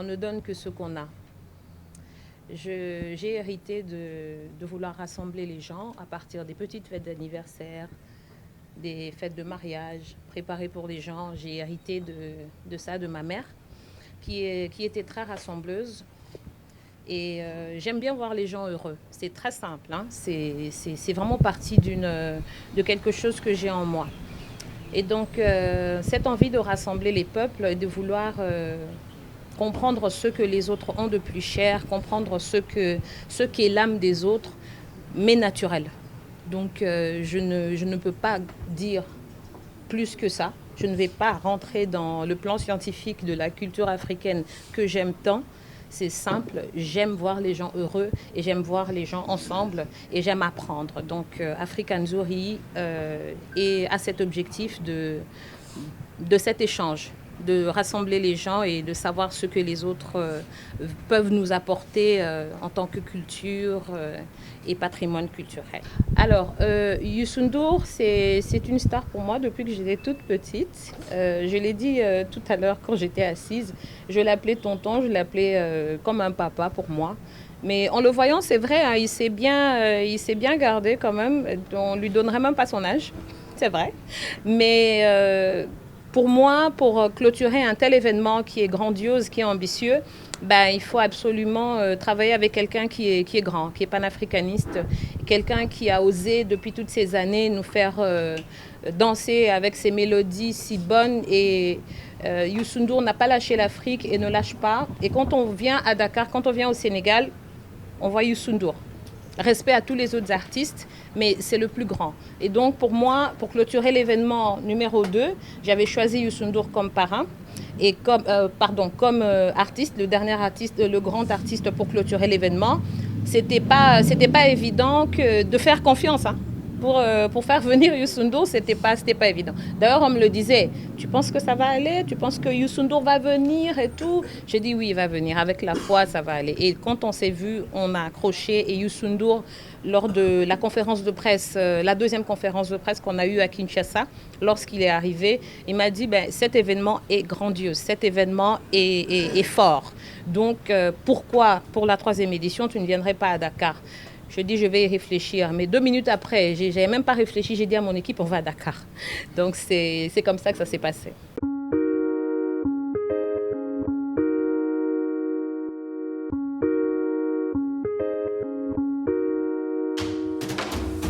on ne donne que ce qu'on a. J'ai hérité de vouloir rassembler les gens à partir des petites fêtes d'anniversaire, des fêtes de mariage, préparées pour les gens. J'ai hérité de ça, de ma mère, qui était très rassembleuse. Et j'aime bien voir les gens heureux. C'est très simple, hein. C'est vraiment partie de quelque chose que j'ai en moi. Et donc, cette envie de rassembler les peuples et de vouloir comprendre ce que les autres ont de plus cher, comprendre ce qu'est l'âme des autres, m'est naturel. Donc, je ne peux pas dire plus que ça. Je ne vais pas rentrer dans le plan scientifique de la culture africaine que j'aime tant. C'est simple, j'aime voir les gens heureux et j'aime voir les gens ensemble et j'aime apprendre. Donc African Zuri a cet objectif de cet échange, de rassembler les gens et de savoir ce que les autres peuvent nous apporter en tant que culture et patrimoine culturel. Alors, Youssou N'Dour, c'est une star pour moi depuis que j'étais toute petite. Je l'ai dit tout à l'heure quand j'étais assise, je l'appelais tonton, je l'appelais comme un papa pour moi. Mais en le voyant, c'est vrai, hein, il s'est bien gardé quand même. On ne lui donnerait même pas son âge, c'est vrai. Mais pour moi, pour clôturer un tel événement qui est grandiose, qui est ambitieux, il faut absolument travailler avec quelqu'un qui est grand, qui est panafricaniste, quelqu'un qui a osé depuis toutes ces années nous faire danser avec ses mélodies si bonnes. Et Youssou N'Dour n'a pas lâché l'Afrique et ne lâche pas. Et quand on vient à Dakar, quand on vient au Sénégal, on voit Youssou N'Dour. Respect à tous les autres artistes, mais c'est le plus grand. Et donc pour moi, pour clôturer l'événement numéro 2, j'avais choisi Youssou N'Dour comme parrain et comme artiste, le dernier artiste, le grand artiste pour clôturer l'événement. C'était pas évident de faire confiance, hein. Pour faire venir Youssou N'Dour, c'était pas évident. D'ailleurs, on me le disait, tu penses que ça va aller? Tu penses que Youssou N'Dour va venir et tout? J'ai dit oui, il va venir. Avec la foi, ça va aller. Et quand on s'est vu, on a accroché. Et Youssou N'Dour, lors de la conférence de presse, la deuxième conférence de presse qu'on a eue à Kinshasa, lorsqu'il est arrivé, il m'a dit cet événement est grandiose, cet événement est fort. Donc pourquoi pour la 3e édition, tu ne viendrais pas à Dakar? Je dis, je vais y réfléchir. Mais 2 minutes après, je n'avais même pas réfléchi. J'ai dit à mon équipe, on va à Dakar. Donc, c'est comme ça que ça s'est passé.